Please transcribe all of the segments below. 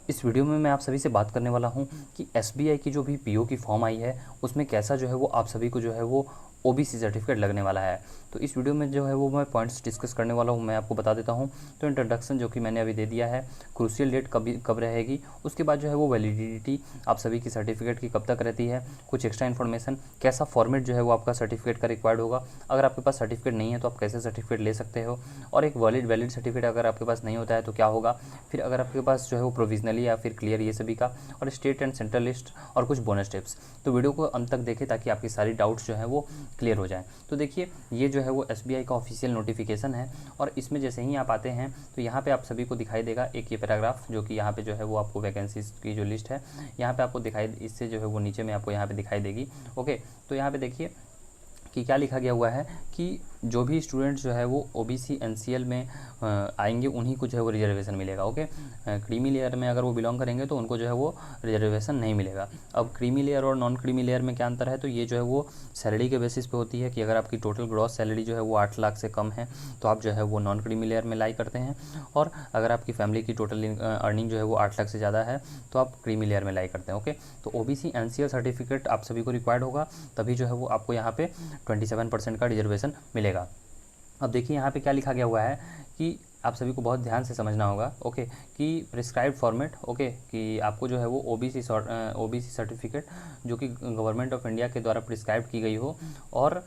इस वीडियो में मैं आप सभी से बात करने वाला हूं कि एसबीआई की जो भी पीओ की फॉर्म आई है उसमें कैसा जो है वो आप सभी को जो है वो ओबीसी सर्टिफिकेट लगने वाला है। तो इस वीडियो में जो है वो मैं पॉइंट्स डिस्कस करने वाला हूं, मैं आपको बता देता हूं। तो इंट्रोडक्शन जो कि मैंने अभी दे दिया है, क्रूशियल डेट कब रहेगी, उसके बाद जो है वो वैलिडिटी आप सभी की सर्टिफिकेट की कब तक रहती है, कुछ एक्स्ट्रा इन्फॉर्मेशन, कैसा फॉर्मेट जो है वो आपका सर्टिफिकेट का रिक्वायर्ड होगा, अगर आपके पास सर्टिफिकेट नहीं है तो आप कैसे सर्टिफिकेट ले सकते हो, और एक वैलिड सर्टिफिकेट अगर आपके पास नहीं होता है तो क्या होगा, फिर अगर आपके पास जो है वो प्रोविजनली या फिर क्लियर, ये सभी का, और स्टेट एंड सेंट्रल लिस्ट और कुछ बोनस टिप्स। तो वीडियो को अंत तक देखें ताकि आपकी सारी डाउट्स जो है वो क्लियर हो जाए। तो देखिए, ये जो है वो एसबीआई का ऑफिशियल नोटिफिकेशन है और इसमें जैसे ही आप आते हैं तो यहाँ पे आप सभी को दिखाई देगा एक ये पैराग्राफ, जो कि यहाँ पे जो है वो आपको वैकेंसीज की जो लिस्ट है यहाँ पे आपको दिखाई, इससे जो है वो नीचे में आपको यहाँ पे दिखाई देगी। ओके, तो यहाँ पे देखिए कि क्या लिखा गया हुआ है कि जो भी स्टूडेंट जो है वो ओबीसी एनसीएल में आएंगे उन्हीं को जो है वो रिजर्वेशन मिलेगा। ओके, क्रीमी लेयर में अगर वो बिलोंग करेंगे तो उनको जो है वो रिजर्वेशन नहीं मिलेगा। अब क्रीमी लेयर और नॉन क्रीमी लेयर में क्या अंतर है, तो ये जो है वो सैलरी के बेसिस पे होती है कि अगर आपकी टोटल ग्रॉस सैलरी जो है वो 8 लाख से कम है तो आप जो है वो नॉन क्रीमी लेयर में लाई करते हैं, और अगर आपकी फैमिली की टोटल अर्निंग जो है वो 8 लाख से ज़्यादा है तो आप क्रीमी लेयर में लाई करते हैं। ओके, तो ओबीसी एनसीएल सर्टिफिकेट आप सभी को रिक्वायर्ड होगा, तभी जो है वो आपको यहाँ पे 27% का रिजर्वेशन मिलेगा। अब देखिए यहाँ पे क्या लिखा गया हुआ है कि आप सभी को बहुत ध्यान से समझना होगा। ओके, कि प्रिस्क्राइब फॉर्मेट, ओके, कि आपको जो है वो ओबीसी सर्टिफिकेट जो कि गवर्नमेंट ऑफ इंडिया के द्वारा प्रिस्क्राइब की गई हो, और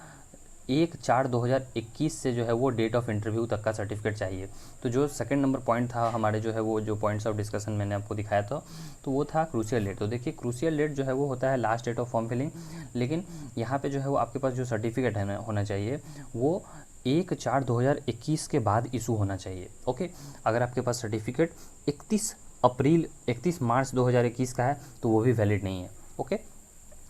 1/4/2021 से जो है वो डेट ऑफ इंटरव्यू तक का सर्टिफिकेट चाहिए। तो जो सेकंड नंबर पॉइंट था हमारे, जो है वो जो पॉइंट्स ऑफ डिस्कशन मैंने आपको दिखाया था, तो वो था क्रूशियल डेट। तो देखिए, क्रूशियल डेट जो है वो होता है last date of form filling, लेकिन यहाँ पे जो है वो आपके पास जो सर्टिफिकेट है होना चाहिए वो 1/4/2021 के बाद इशू होना चाहिए। ओके, अगर आपके पास सर्टिफिकेट 31 मार्च 2021 का है तो वो भी वैलिड नहीं है। ओके,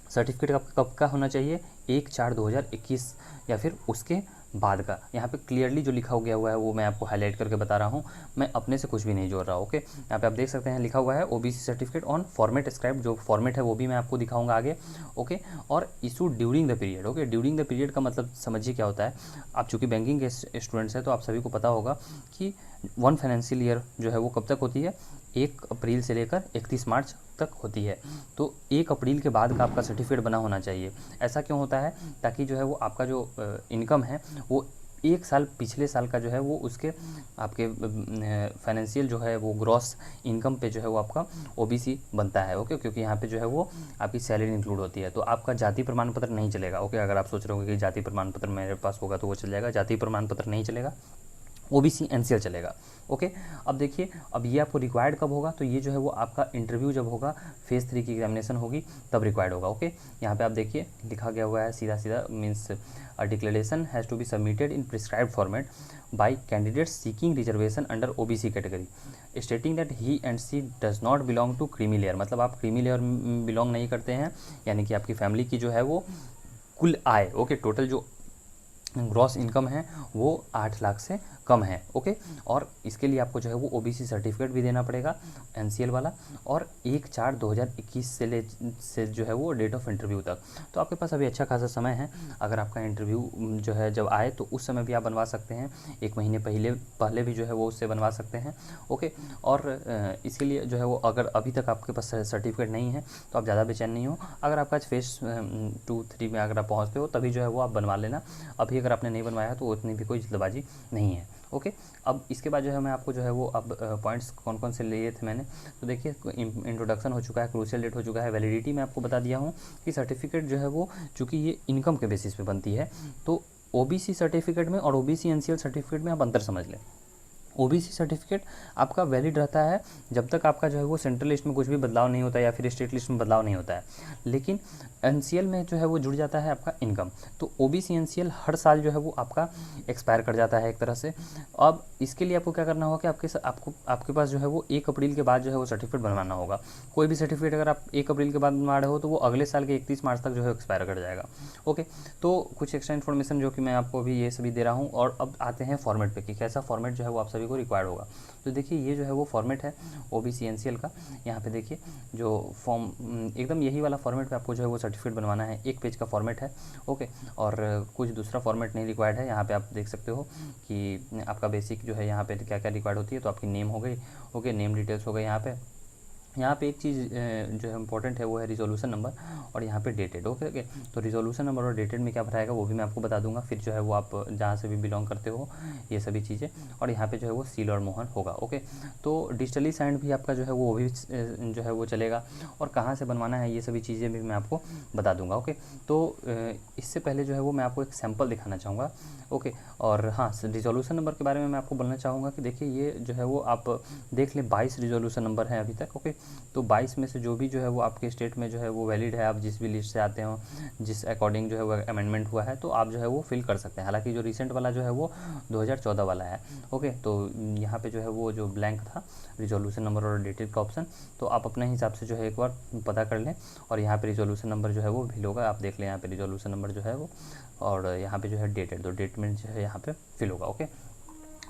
सर्टिफिकेट आपका कब का होना चाहिए, 1/4/2021 या फिर उसके बाद का। यहाँ पे क्लियरली जो लिखा गया हुआ है वो मैं आपको हाईलाइट करके बता रहा हूँ, मैं अपने से कुछ भी नहीं जोड़ रहा। ओके, यहाँ पे आप देख सकते हैं लिखा हुआ है OBC certificate on format scribe, जो फॉर्मेट है वो भी मैं आपको दिखाऊंगा आगे। ओके, और issue during the period. Okay, during the period का मतलब समझिए क्या होता है। आप चूँकि बैंकिंग के स्टूडेंट्स हैं तो आप सभी को पता होगा कि 1 फाइनेंशियल ईयर जो है वो कब तक होती है, 1 अप्रैल से लेकर 31 मार्च तक होती है। तो 1 अप्रैल के बाद का आपका सर्टिफिकेट बना होना चाहिए। ऐसा क्यों होता है, ताकि जो है वो आपका जो इनकम है वो 1 साल पिछले साल का जो है वो उसके आपके फाइनेंशियल जो है वो ग्रॉस इनकम पे जो है वो आपका ओबीसी बनता है। ओके, क्योंकि यहाँ पे जो है वो आपकी सैलरी इंक्लूड होती है। तो आपका जाति प्रमाण पत्र नहीं चलेगा। ओके, अगर आप सोच रहे हो कि जाति प्रमाण पत्र मेरे पास होगा तो वो चल जाएगा, जाति प्रमाण पत्र नहीं चलेगा, ओबीसी एनसीएल चलेगा। ओके, अब देखिए, अब ये आपको रिक्वायर्ड कब होगा, तो ये जो है वो आपका इंटरव्यू जब होगा, फेज़ 3 की एग्जामिनेशन होगी तब रिक्वायर्ड होगा। ओके, यहाँ पे आप देखिए लिखा गया हुआ है सीधा सीधा, means a declaration has to be submitted in prescribed format by candidates seeking reservation under OBC category stating that he and she does not belong to creamy layer. मतलब आप क्रीमी लेयर में बिलोंग नहीं करते हैं, यानी कि आपकी family की जो है वो कुल आय, ओके, टोटल जो ग्रॉस इनकम है वो 8 लाख से कम है। ओके, और इसके लिए आपको जो है वो ओबीसी सर्टिफिकेट भी देना पड़ेगा एनसीएल वाला, और 1/4/2021 से जो है वो डेट ऑफ इंटरव्यू तक। तो आपके पास अभी अच्छा खासा समय है। अगर आपका इंटरव्यू जो है जब आए तो उस समय भी आप बनवा सकते हैं, 1 महीने पहले भी जो है वो उससे बनवा सकते हैं। ओके, और इसके लिए जो है वो अगर अभी तक आपके पास सर्टिफिकेट नहीं है तो आप ज़्यादा बेचैन नहीं हो। अगर आपका फेज़ 2-3 में अगर आप पहुँचते हो तभी जो है वो आप बनवा लेना। अभी अगर आपने नहीं बनवाया तो उतनी भी कोई जल्दबाजी नहीं है। ओके, अब इसके बाद जो है मैं आपको जो है वो अब पॉइंट्स कौन कौन से लिए थे मैंने, तो देखिए इंट्रोडक्शन हो चुका है, क्रूशियल डेट हो चुका है, वैलिडिटी मैं आपको बता दिया हूँ कि सर्टिफिकेट जो है वो चूँकि ये इनकम के बेसिस पे बनती है, तो ओबीसी सर्टिफिकेट में और ओबीसी एनसीएल सर्टिफिकेट में आप अंतर समझ लें। ओबीसी सर्टिफिकेट आपका वैलिड रहता है जब तक आपका जो है वो सेंट्रल लिस्ट में कुछ भी बदलाव नहीं होता है या फिर स्टेट लिस्ट में बदलाव नहीं होता है, लेकिन एनसीएल में जो है वो जुड़ जाता है आपका इनकम। तो ओबीसी एनसीएल हर साल जो है वो आपका एक्सपायर कर जाता है एक तरह से। अब इसके लिए आपको क्या करना होगा कि आपके पास जो है वो 1 अप्रैल के बाद जो है वो सर्टिफिकेट बनवाना होगा। कोई भी सर्टिफिकेट अगर आप 1 अप्रैल के बाद बनवा रहे हो तो वो अगले साल के 31 मार्च तक जो है एक्सपायर कर जाएगा। ओके, तो कुछ एक्स्ट्रा इन्फॉर्मेशन जो कि मैं आपको अभी ये सभी दे रहा हूँ। और अब आते हैं फॉर्मेट पे कि कैसा फॉर्मेट जो है वो आप सभी को रिक्वायर्ड होगा। तो देखिए, ये जो है वो फॉर्मेट है ओबीसी एनसीएल का। यहाँ पे देखिए जो फॉर्म एकदम यही वाला फॉर्मेट पे आपको जो है वो सर्टिफिकेट बनवाना है, 1 पेज का फॉर्मेट है। ओके, और कुछ दूसरा फॉर्मेट नहीं रिक्वायर्ड है। यहाँ पे आप देख सकते हो कि आपका बेसिक जो है यहाँ पे क्या क्या रिक्वायर्ड होती है, तो आपकी नेम हो गई, ओके, नेम डिटेल्स हो गई यहाँ पे, यहाँ पे एक चीज़ जो है इंपॉर्टेंट है वो है रिजोल्यूशन नंबर और यहाँ पे डेटेड। ओके। तो रिजोल्यूशन नंबर और डेटेड में क्या भराएगा वो भी मैं आपको बता दूंगा। फिर जो है वो आप जहाँ से भी बिलोंग करते हो ये सभी चीज़ें, और यहाँ पे जो है वो सील और मोहर होगा। ओके। तो डिजिटली साइंड भी आपका जो है वो भी जो है वो चलेगा, और कहाँ से बनवाना है ये सभी चीज़ें भी मैं आपको बता दूँगा। ओके। तो इससे पहले जो है वो मैं आपको एक सैम्पल दिखाना चाहूँगा। ओके। और हाँ, रिजोल्यूशन नंबर के बारे में मैं आपको बोलना चाहूँगा कि देखिए ये जो है वो आप देख लें 22 रिजोल्यूशन नंबर है अभी तक। ओके। तो 22 में से जो भी जो है वो आपके स्टेट में जो है वो वैलिड है, आप जिस भी लिस्ट से आते हो, जिस अकॉर्डिंग जो है वो अमेंडमेंट हुआ है, तो आप जो है वो फिल कर सकते हैं। हालांकि जो रिसेंट वाला जो है वो 2014 वाला है। ओके। तो यहाँ पे जो है वो जो ब्लैंक था रिजोल्यूशन नंबर और डेटेड का ऑप्शन, तो आप अपने हिसाब से जो है एक बार पता कर लें, और यहाँ पे रिजोल्यूशन नंबर जो है वो फिल होगा। आप देख लें यहाँ पे रिजोल्यूशन नंबर जो है वो, और यहाँ पे जो है डेटेड, तो डेट में जो है यहाँ पे फिल होगा। ओके।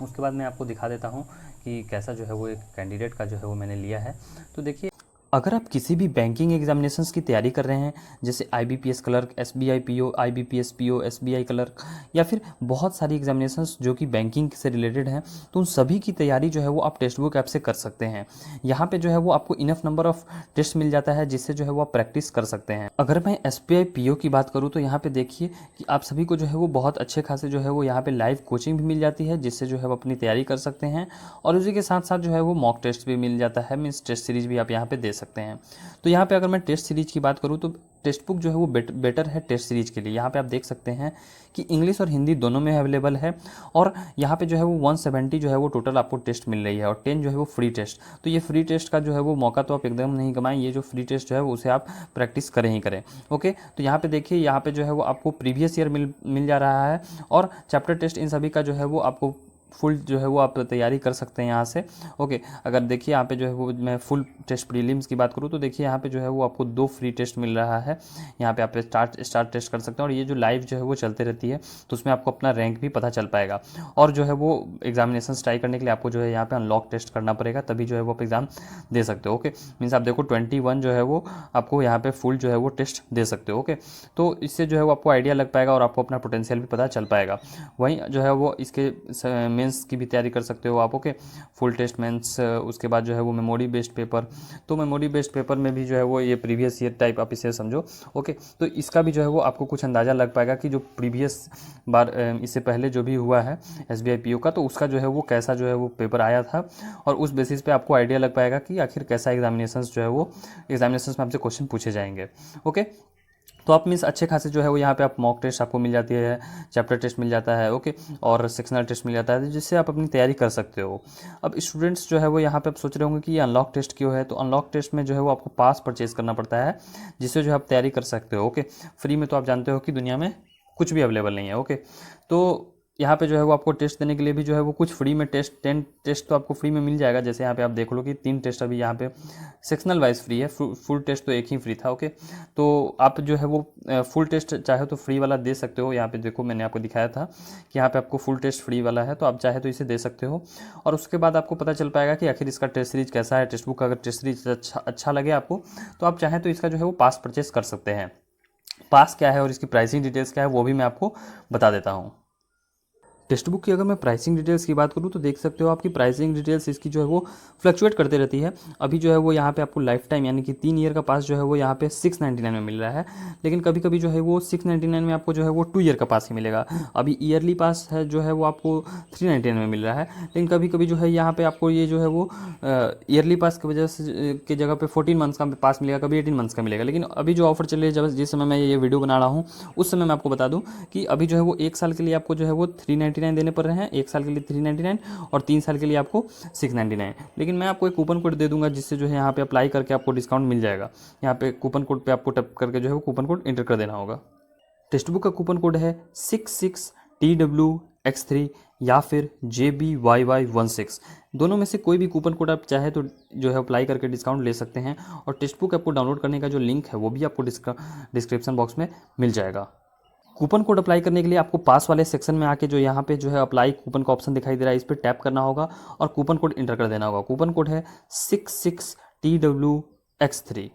उसके बाद मैं आपको दिखा देता हूँ कि कैसा जो है वो एक कैंडिडेट का जो है वो मैंने लिया है। तो देखिए, अगर आप किसी भी बैंकिंग एग्जामिनेशंस की तैयारी कर रहे हैं, जैसे IBPS clerk, SBI PO, IBPS PO, SBI clerk, या फिर बहुत सारी एग्जामिनेशंस जो कि बैंकिंग से रिलेटेड हैं, तो उन सभी की तैयारी जो है वो आप टेक्स्ट बुक ऐप से कर सकते हैं। यहाँ पे जो है वो आपको इनफ नंबर ऑफ टेस्ट मिल जाता है, जिससे जो है वो आप प्रैक्टिस कर सकते हैं। अगर मैं SBI PO की बात करूँ तो यहाँ पे देखिए कि आप सभी को जो है वो बहुत अच्छे खासे जो है वो यहाँ पे लाइव कोचिंग भी मिल जाती है, जिससे जो है वो अपनी तैयारी कर सकते हैं, और उसी के साथ साथ जो है वो मॉक टेस्ट भी मिल जाता है, मीन्स टेस्ट सीरीज भी आप यहाँ पे दे सकते हैं। तो यहाँ पे अगर मैं टेस्ट सीरीज की बात करूँ तो टेक्स्ट बुक जो है वो बेटर है टेस्ट सीरीज के लिए। यहाँ पे आप देख सकते हैं कि इंग्लिश और हिंदी दोनों में अवेलेबल है, और यहाँ पे जो है वो 170 जो है वो टोटल आपको टेस्ट मिल रही है, और 10 जो है वो फ्री टेस्ट। तो ये फ्री टेस्ट का जो है वो मौका तो आप एकदम नहीं गंवाएं, ये जो फ्री टेस्ट जो है वो उसे आप प्रैक्टिस करें ही करें। ओके। तो यहाँ पे देखिए, यहाँ पे जो है वो आपको प्रीवियस ईयर मिल जा रहा है, और चैप्टर टेस्ट इन सभी का जो है वो आपको फुल जो है वो आप तैयारी कर सकते हैं यहाँ से। ओके। अगर देखिए यहाँ पे जो है वो मैं फुल टेस्ट प्रीलिम्स की बात करूँ तो देखिए यहाँ पे जो है वो आपको 2 फ्री टेस्ट मिल रहा है। यहाँ पे आप स्टार्ट टेस्ट कर सकते हैं, और ये जो लाइव जो है वो चलते रहती है, तो उसमें आपको अपना रैंक भी पता चल पाएगा। और जो है वो एग्जामिनेशन ट्राई करने के लिए आपको जो है यहाँ पे अनलॉक टेस्ट करना पड़ेगा, तभी जो है वो आप एग्जाम दे सकते हो। ओके। मीन्स आप देखो 21 जो है वो आपको यहाँ पे फुल जो है वो टेस्ट दे सकते हो। ओके। तो इससे जो है वो आपको आइडिया लग पाएगा, और आपको अपना पोटेंशियल भी पता चल पाएगा। वहीं जो है वो इसके मेंस की भी तैयारी कर सकते हो आप। ओके। फुल टेस्ट मेंस, उसके बाद जो है वो मेमोरी बेस्ड पेपर, तो मेमोरी बेस्ड पेपर में भी जो है वो ये प्रीवियस ईयर टाइप आप इसे समझो। ओके। तो इसका भी जो है वो आपको कुछ अंदाज़ा लग पाएगा कि जो प्रीवियस बार इससे पहले जो भी हुआ है SBI PO का, तो उसका जो है वो कैसा जो है वो पेपर आया था, और उस बेसिस पे आपको आइडिया लग पाएगा कि आखिर कैसा एग्जामिनेशंस जो है वो एग्जामिनेशंस में आपसे क्वेश्चन पूछे जाएंगे। ओके। तो आप मीन्स अच्छे खासे जो है वो यहाँ पे आप मॉक टेस्ट आपको मिल जाती है, चैप्टर टेस्ट मिल जाता है। ओके। और सेक्शनल टेस्ट मिल जाता है, जिससे आप अपनी तैयारी कर सकते हो। अब स्टूडेंट्स जो है वो यहाँ पे आप सोच रहे होंगे कि ये अनलॉक टेस्ट क्यों है, तो अनलॉक टेस्ट में जो है वो आपको पास परचेज करना पड़ता है, जिससे जो है आप तैयारी कर सकते हो। ओके। फ्री में तो आप जानते हो कि दुनिया में कुछ भी अवेलेबल नहीं है। ओके। तो यहाँ पे जो है वो आपको टेस्ट देने के लिए भी जो है वो कुछ फ्री में 10 टेस्ट तो आपको फ्री में मिल जाएगा। जैसे यहाँ पे आप देख लो कि 3 टेस्ट अभी यहाँ पे सेक्शनल वाइज फ्री है, फुल टेस्ट तो एक ही फ्री था। ओके। तो आप जो है वो फुल टेस्ट चाहे तो फ्री वाला दे सकते हो। यहाँ पे देखो मैंने आपको दिखाया था कि यहाँ पे आपको फुल टेस्ट फ्री वाला है, तो आप चाहे तो इसे दे सकते हो, और उसके बाद आपको पता चल पाएगा कि आखिर इसका टेस्ट सीरीज कैसा है। टेक्स्ट बुक का अगर टेस्ट सीरीज अच्छा लगे आपको, तो आप चाहें तो इसका जो है वो पास परचेस कर सकते हैं। पास क्या है और इसकी प्राइसिंग डिटेल्स क्या है वो भी मैं आपको बता देता हूँ। टेक्स्ट बुक की अगर मैं प्राइसिंग डिटेल्स की बात करूँ तो देख सकते हो आपकी प्राइसिंग डिटेल्स इसकी जो है वो फ्लक्चुएट करते रहती है। अभी जो है वो यहाँ पे आपको लाइफ टाइम यानी कि 3 ईयर का पास जो है वो यहाँ पे 699 में मिल रहा है, लेकिन कभी कभी जो है वो 699 में आपको जो है वो 2 ईयर का पास ही मिलेगा। अभी ईयरली पास है जो है वो आपको 399 में मिल रहा है, लेकिन कभी कभी जो है यहाँ पे आपको ये जो है वो ईयरली पास की वजह से की जगह पे 14 मंथ्स का पास मिलेगा, कभी 18 मंथ्स का मिलेगा। लेकिन अभी जो ऑफर चल रही है, जब जिस समय मैं ये वीडियो बना रहा हूँ उस समय मैं आपको बता दूँ कि अभी जो है वो 1 साल के लिए आपको जो है वो 399 देने पड़ रहे हैं, 1 साल के लिए 399 और 3 साल के लिए आपको 699। लेकिन मैं आपको एक कूपन कोड दे दूंगा, जिससे जो है यहाँ पे अप्लाई करके आपको डिस्काउंट मिल जाएगा। यहाँ पे कूपन कोड पे आपको टैप करके जो है वो कूपन कोड इंटर कर देना होगा। टेक्स्ट बुक का कूपन कोड है 66TWX3 या फिर JBYY16। दोनों में से कोई भी कूपन कोड आप चाहे तो जो है अप्लाई करके डिस्काउंट ले सकते हैं, और टेक्स्ट बुक आपको डाउनलोड करने का जो लिंक है वो भी आपको डिस्क्रिप्शन बॉक्स में मिल जाएगा। कूपन कोड अप्लाई करने के लिए आपको पास वाले सेक्शन में आके जो यहाँ पे जो है अप्लाई कूपन का ऑप्शन दिखाई दे रहा है, इस पर टैप करना होगा और कूपन कोड इंटर कर देना होगा। कूपन कोड है 66TWX3।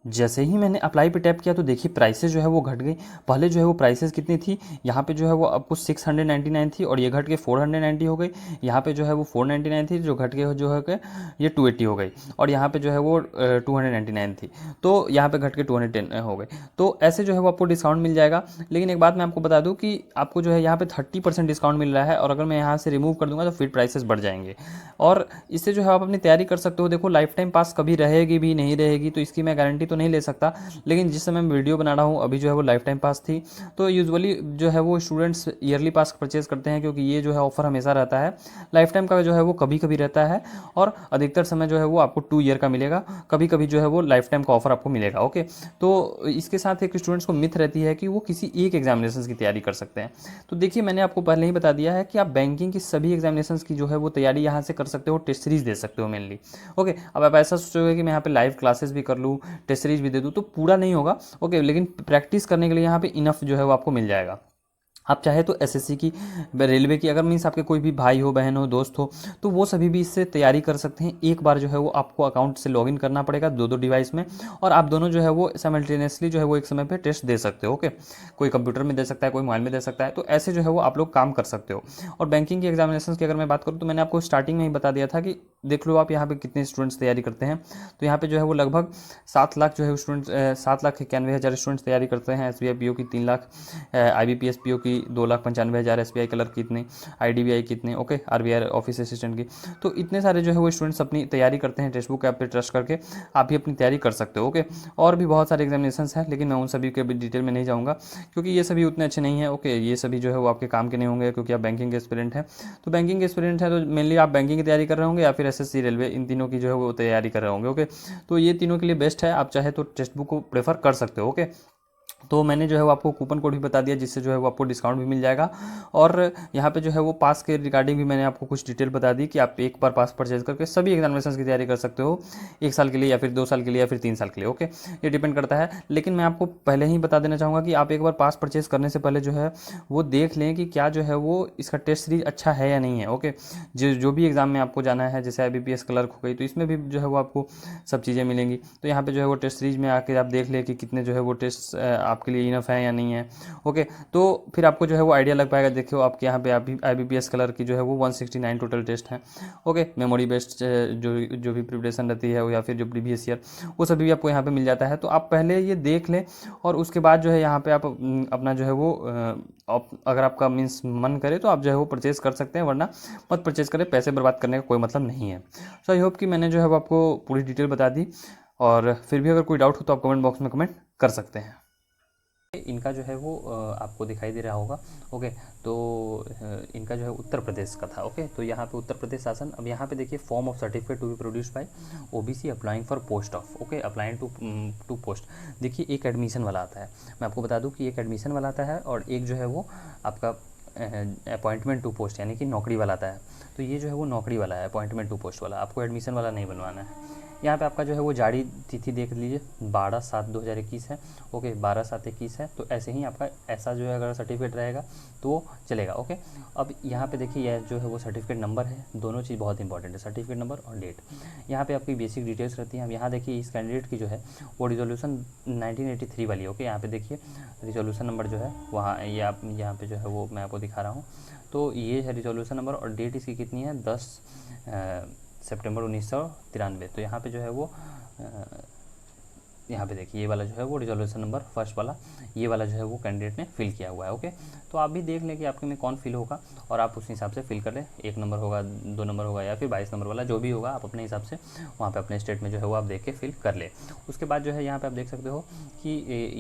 जैसे ही मैंने अप्लाई पे टैप किया तो देखिए प्राइसेस जो है वो घट गई। पहले जो है वो प्राइसेस कितनी थी, यहाँ पे जो है वो आपको 699 थी और ये घट के 490 हो गई। यहाँ पे जो है वो 499 थी जो घट के जो है कि ये 280 हो गई। और यहाँ पे जो है वो 299 थी तो यहाँ पे घट के 210 हो गई। तो ऐसे जो है वो आपको डिस्काउंट मिल जाएगा। लेकिन एक बात मैं आपको बता दूँ कि आपको जो है यहाँ पे 30% डिस्काउंट मिल रहा है, और अगर मैं यहाँ से रिमूव कर दूंगा तो फिर प्राइसेस बढ़ जाएंगे। और इससे जो है आप अपनी तैयारी कर सकते हो। देखो लाइफ टाइम पास कभी रहेगी भी नहीं रहेगी तो इसकी मैं गारंटी तो नहीं ले सकता, लेकिन जिस समय मैं वीडियो बना रहा हूँ अभी जो है वो लाइफ टाइम पास थी। तो यूजुअली जो है वो स्टूडेंट्स ईयरली पास परचेज करते हैं, क्योंकि ये जो है ऑफर हमेशा रहता है। लाइफ टाइम का जो है वो कभी कभी रहता है, और अधिकतर समय जो है वो आपको 2 ईयर का मिलेगा, कभी कभी जो है वो लाइफ टाइम का ऑफर आपको मिलेगा। ओके, तो इसके साथ एक स्टूडेंट्स को मिथ रहती है कि वो किसी एक एग्जामिनेशन की तैयारी कर सकते हैं। तो देखिए मैंने आपको पहले ही बता दिया है कि आप बैंकिंग की सभी एग्जामिनेशन की जो है वो तैयारी यहाँ से कर सकते हो, टेस्ट सीरीज दे सकते हो मेनली। ओके, अब आप ऐसा सोचोगे कि मैं यहाँ पे लाइव क्लासेस भी कर लूँ, टेस्ट सीरीज भी दे दूँ, तो पूरा नहीं होगा। ओके, लेकिन प्रैक्टिस करने के लिए यहाँ पे इनफ जो है वो आपको मिल जाएगा। आप चाहे तो एसएससी की, रेलवे की, अगर मीन्स आपके कोई भी भाई हो, बहन हो, दोस्त हो, तो वो सभी भी इससे तैयारी कर सकते हैं। एक बार जो है वो आपको अकाउंट से लॉगिन करना पड़ेगा दो डिवाइस में, और आप दोनों जो है वो साइमल्टेनियसली जो है वो एक समय पे टेस्ट दे सकते हो। ओके, कोई कंप्यूटर में दे सकता है, कोई मोबाइल में दे सकता है, तो ऐसे जो है वो आप लोग काम कर सकते हो। और बैंकिंग की एग्जामिनेशन की अगर मैं बात करूँ तो मैंने आपको स्टार्टिंग में ही बता दिया था कि देख लो आप यहाँ पे कितने स्टूडेंट्स तैयारी करते हैं। तो यहाँ पे जो है वो लगभग 7 लाख जो है स्टूडेंट्स, 7,91,000 स्टूडेंट्स तैयारी करते हैं। एसबीआई पीओ की 3 लाख, आईबीपीएस पीओ की 2,95,000, एसबीआई क्लर्क की इतने, आईडीबीआई की इतने, ओके, आरबीआई ऑफिस असिस्टेंट की। तो इतने सारे जो है वो स्टूडेंट्स अपनी तैयारी करते हैं। टेक्स्ट बुक ऐप पे ट्रस्ट करके आप भी अपनी तैयारी कर सकते हो। ओके, और भी बहुत सारे एग्जामिनेशन हैं, लेकिन मैं उन सभी के डिटेल में नहीं जाऊँगा क्योंकि ये सभी उतने अच्छे नहीं हैं। ओके, ये सभी जो है वो आपके काम के नहीं होंगे क्योंकि आप बैंकिंग के एस्पिरेंट हैं। तो बैंकिंग के एस्पिरेंट हैं तो मेनली आप बैंकिंग की तैयारी कर रहे होंगे या फिर एसएससी, रेलवे, इन तीनों की जो है वो तैयारी कर रहे होंगे। ओके, तो ये तीनों के लिए बेस्ट है, आप चाहे तो टेक्स्ट बुक को प्रेफर कर सकते हो। ओके, तो मैंने जो है वो आपको कूपन कोड भी बता दिया जिससे जो है वो आपको डिस्काउंट भी मिल जाएगा। और यहाँ पे जो है वो पास के रिगार्डिंग भी मैंने आपको कुछ डिटेल बता दी कि आप एक बार पास परचेज करके सभी एग्जामिनेशन की तैयारी कर सकते हो, 1 साल के लिए या फिर 2 साल के लिए या फिर 3 साल के लिए। ओके, ये डिपेंड करता है। लेकिन मैं आपको पहले ही बता देना चाहूँगा कि आप एक बार पास परचेज करने से पहले जो है वो देख लें कि क्या जो है वो इसका टेस्ट सीरीज अच्छा है या नहीं है। ओके, जो भी एग्जाम में आपको जाना है, जैसे IBPS क्लर्क हो गई, तो इसमें भी जो है वो आपको सब चीज़ें मिलेंगी। तो यहाँ पे जो है वो टेस्ट सीरीज में आके आप देख लें कि कितने जो है वो टेस्ट आपके लिए इनफ है या नहीं है। ओके, तो फिर आपको जो है वो आइडिया लग पाएगा। देखो आपके यहाँ पे IBPS कलर की जो है वो 169 टोटल टेस्ट हैं। ओके, मेमोरी बेस्ड जो भी प्रिपरेशन रहती है या फिर जो प्रीवियस ईयर, वो सभी भी आपको यहाँ पे मिल जाता है। तो आप पहले ये देख लें और उसके बाद जो है यहाँ पे आप अपना जो है वो अगर आपका मीन्स मन करे तो आप जो है वो परचेज़ कर सकते हैं, वरना मत परचेज़ करें, पैसे बर्बाद करने का कोई मतलब नहीं है। सो आई होप कि मैंने जो है वो आपको पूरी डिटेल बता दी, और फिर भी अगर कोई डाउट हो तो आप कमेंट बॉक्स में कमेंट कर सकते हैं। इनका जो है वो आपको दिखाई दे रहा होगा। ओके, तो इनका जो है उत्तर प्रदेश का था। ओके, तो यहाँ पे उत्तर प्रदेश शासन। अब यहाँ पे देखिए form of certificate to be produced by OBC applying for post of, okay, applying to post. देखिए एक एडमिशन वाला आता है, मैं आपको बता दूँ कि एक एडमिशन वाला आता है और एक जो है वो आपका अपॉइंटमेंट टू पोस्ट यानी कि नौकरी वाला आता है। तो ये जो है वो नौकरी वाला है, अपॉइंटमेंट टू पोस्ट वाला, आपको एडमिशन वाला नहीं बनवाना है। यहाँ पे आपका जो है वो जारी तिथि देख लीजिए 12/7/2021 है। ओके, 12/7/21 है। तो ऐसे ही आपका ऐसा जो है अगर सर्टिफिकेट रहेगा तो चलेगा। ओके, अब यहाँ पे देखिए यह जो है वो सर्टिफिकेट नंबर है, दोनों चीज़ बहुत इंपॉर्टेंट है, सर्टिफिकेट नंबर और डेट। यहाँ पे आपकी बेसिक डिटेल्स रहती हैं। अब यहाँ देखिए इस कैंडिडेट की जो है वो रिजोल्यूशन 1983 वाली है। ओके, यहाँ पे देखिए रिजोल्यूशन नंबर जो है वहाँ ये आप यहाँ पे जो है वो मैं आपको दिखा रहा हूँ। तो ये है रिजोल्यूशन नंबर और डेट इसकी कितनी है, 10 सितंबर 1993। तो यहाँ पे जो है वो यहाँ पे देखिए ये वाला जो है वो रिजोल्यूशन नंबर फर्स्ट वाला, ये वाला जो है वो कैंडिडेट ने फिल किया हुआ है। ओके, तो आप भी देख लें कि आपके में कौन फिल होगा और आप उस हिसाब से फिल कर लें। 1 नंबर होगा, 2 नंबर होगा या फिर 22 नंबर वाला, जो भी होगा आप अपने हिसाब से वहाँ पे अपने स्टेट में जो है वो आप देख के फिल कर लें। उसके बाद जो है यहाँ पे आप देख सकते हो कि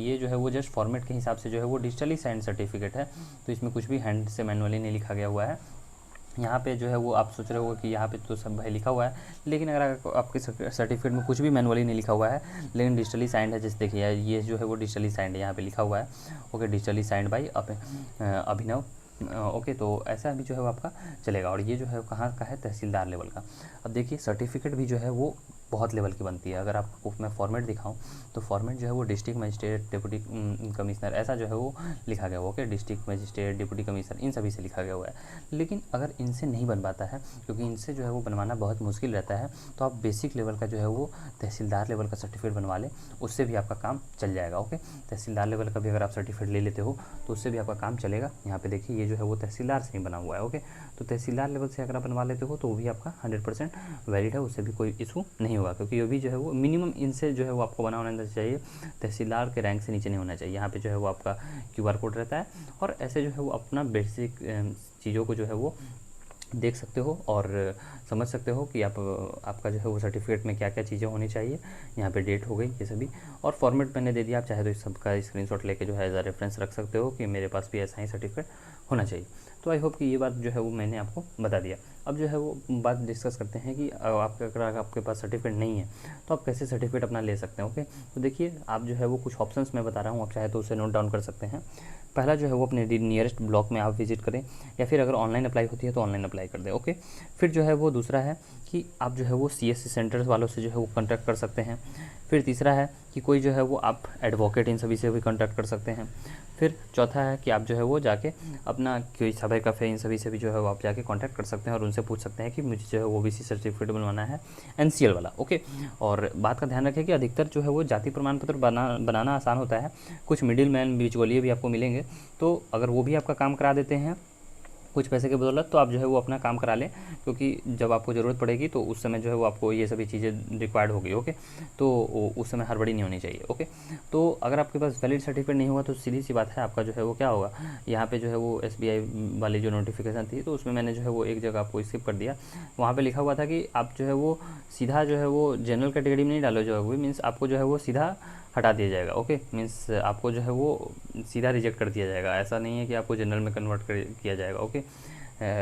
ये जो है वो जस्ट फॉर्मेट के हिसाब से जो है वो डिजिटली साइंड सर्टिफिकेट है। तो इसमें कुछ भी हैंड से मैनुअली नहीं लिखा गया हुआ है। यहाँ पे जो है वो आप सोच रहे हो कि यहाँ पे तो सब भाई लिखा हुआ है, लेकिन अगर आपके सर्टिफिकेट में कुछ भी मैनुअली नहीं लिखा हुआ है लेकिन डिजिटली साइंड है, जैसे देखिए ये जो है वो डिजिटली साइंड है, यहाँ पे लिखा हुआ है। Okay, digitally signed by Abhinav. Okay, तो ऐसा भी जो है वो आपका चलेगा। और ये जो है कहाँ का है, तहसीलदार लेवल का। अब देखिए सर्टिफिकेट भी जो है वो बहुत लेवल की बनती है। अगर आपको मैं फॉर्मेट दिखाऊं तो फॉर्मेट जो है वो डिस्ट्रिक्ट मजिस्ट्रेट, डिप्टी कमिश्नर, ऐसा जो है वो लिखा गया हुआ। Okay, district magistrate, deputy commissioner, इन सभी से लिखा गया हुआ है। लेकिन अगर इनसे नहीं बन पाता है, क्योंकि इनसे जो है वो बनवाना बहुत मुश्किल रहता है, तो आप बेसिक लेवल का जो है वो तहसीलदार लेवल का सर्टिफिकेट बनवा लें, उससे भी आपका काम चल जाएगा। ओके, तहसीलदार लेवल का भी अगर आप सर्टिफिकेट ले लेते हो तो उससे भी आपका काम चलेगा। यहाँ पे देखिए ये जो है वो तहसीलदार से ही बना हुआ है। ओके, तो तहसीलदार लेवल से अगर आप बनवा लेते हो तो वो भी आपका 100% वैलिड है, उससे भी कोई इशू नहीं होगा, क्योंकि ये भी जो है वो मिनिमम इनसे जो है वो आपको बना होना चाहिए, तहसीलदार के रैंक से नीचे नहीं होना चाहिए। यहाँ पे जो है वो आपका QR कोड रहता है, और ऐसे जो है वो अपना बेसिक चीज़ों को जो है वो देख सकते हो और समझ सकते हो कि आपका जो है वो सर्टिफिकेट में क्या क्या चीज़ें होनी चाहिए। यहाँ पे डेट हो गई ये सभी, और फॉर्मेट मैंने दे दिया। आप चाहे तो इस सबका स्क्रीनशॉट लेके जो है एज अ रेफरेंस रख सकते हो कि मेरे पास भी ऐसा ही सर्टिफिकेट होना चाहिए। तो आई होप कि ये बात जो है वो मैंने आपको बता दिया। अब जो है वो बात डिस्कस करते हैं कि अगर आपके पास सर्टिफिकेट नहीं है तो आप कैसे सर्टिफिकेट अपना ले सकते हैं। ओके, तो देखिए आप जो है वो कुछ ऑप्शंस मैं बता रहा हूँ, आप चाहे तो उसे नोट डाउन कर सकते हैं। पहला जो है वो अपने नियरेस्ट ब्लॉक में आप विजिट करें, या फिर अगर ऑनलाइन अप्लाई होती है तो ऑनलाइन अप्लाई कर दें। ओके, फिर जो है वो दूसरा है कि आप जो है वो CSC सेंटर्स वालों से जो है वो कॉन्टैक्ट कर सकते हैं। फिर तीसरा है कि कोई जो है वो आप एडवोकेट इन सभी से भी कॉन्टैक्ट कर सकते हैं। फिर चौथा है कि आप जो है वो जाके अपना कोई साइबर कैफ़े इन सभी से भी जो है वो आप जाके कांटेक्ट कर सकते हैं और उनसे पूछ सकते हैं कि मुझे जो है वो OBC सर्टिफिकेट बनवाना है, NCL वाला। ओके, और बात का ध्यान रखें कि अधिकतर जो है वो जाति प्रमाण पत्र बनाना आसान होता है, कुछ मिडिल मैन बिचौलिए भी आपको मिलेंगे, तो अगर वो भी आपका काम करा देते हैं कुछ पैसे की बदौलत, तो आप जो है वो अपना काम करा लें, क्योंकि जब आपको ज़रूरत पड़ेगी तो उस समय जो है वो आपको ये सभी चीज़ें रिक्वायर्ड होगी। ओके, तो उस समय हड़बड़ी नहीं होनी चाहिए। ओके, तो अगर आपके पास वैलिड सर्टिफिकेट नहीं होगा तो सीधी सी बात है आपका जो है वो क्या होगा, यहाँ पे जो है वो SBI वाली जो नोटिफिकेशन थी तो उसमें मैंने जो है वो एक जगह आपको स्किप कर दिया। वहाँ पर लिखा हुआ था कि आप जो है वो सीधा जो है वो जनरल कैटेगरी में नहीं डालो जाओगे, मीन्स आपको जो है वो सीधा हटा दिया जाएगा। ओके, मीन्स आपको जो है वो सीधा रिजेक्ट कर दिया जाएगा, ऐसा नहीं है कि आपको जनरल में कन्वर्ट किया जाएगा। ओके,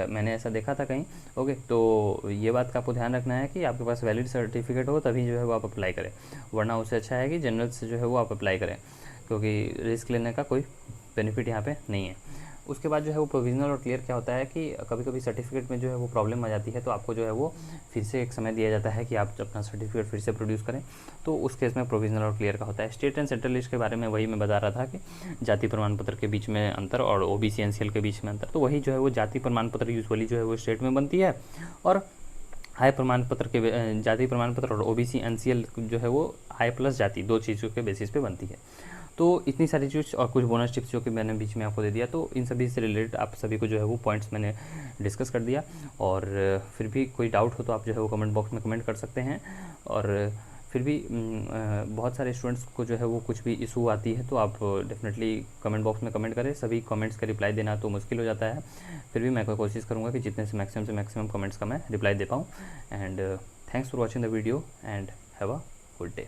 मैंने ऐसा देखा था कहीं। ओके, तो ये बात का आपको ध्यान रखना है कि आपके पास वैलिड सर्टिफिकेट हो तभी जो है वो आप अप्लाई करें, वरना उससे अच्छा है कि जनरल से जो है वो आप अप्लाई करें, क्योंकि रिस्क लेने का कोई बेनिफिट यहाँ पे नहीं है। उसके बाद जो है वो प्रोविज़नल और क्लियर क्या होता है कि कभी कभी सर्टिफिकेट में जो है वो प्रॉब्लम आ जाती है, तो आपको जो है वो फिर से एक समय दिया जाता है कि आप अपना सर्टिफिकेट फिर से प्रोड्यूस करें, तो उस केस में प्रोविज़नल और क्लियर का होता है। स्टेट एंड सेंट्रल लिस्ट के बारे में वही मैं बता रहा था कि जाति प्रमाण पत्र के बीच में अंतर और OBC NCL के बीच में अंतर, तो वही जो है वो जाति प्रमाण पत्र यूजुअली जो है वो स्टेट में बनती है, और आय प्रमाण पत्र के जाति प्रमाण पत्र और OBC NCL जो है वो आय प्लस जाति दो चीज़ों के बेसिस पे बनती है। तो इतनी सारी चीज़ और कुछ बोनस टिप्स जो कि मैंने बीच में आपको दे दिया, तो इन सभी से रिलेटेड आप सभी को जो है वो पॉइंट्स मैंने डिस्कस कर दिया। और फिर भी कोई डाउट हो तो आप जो है वो कमेंट बॉक्स में कमेंट कर सकते हैं। और फिर भी बहुत सारे स्टूडेंट्स को जो है वो कुछ भी इशू आती है तो आप डेफिनेटली कमेंट बॉक्स में कमेंट करें। सभी कमेंट्स का रिप्लाई देना तो मुश्किल हो जाता है, फिर भी मैं कोशिश करूँगा कि जितने से मैक्सिमम कमेंट्स का मैं रिप्लाई दे पाऊँ। And thanks for watching the video and have a good day.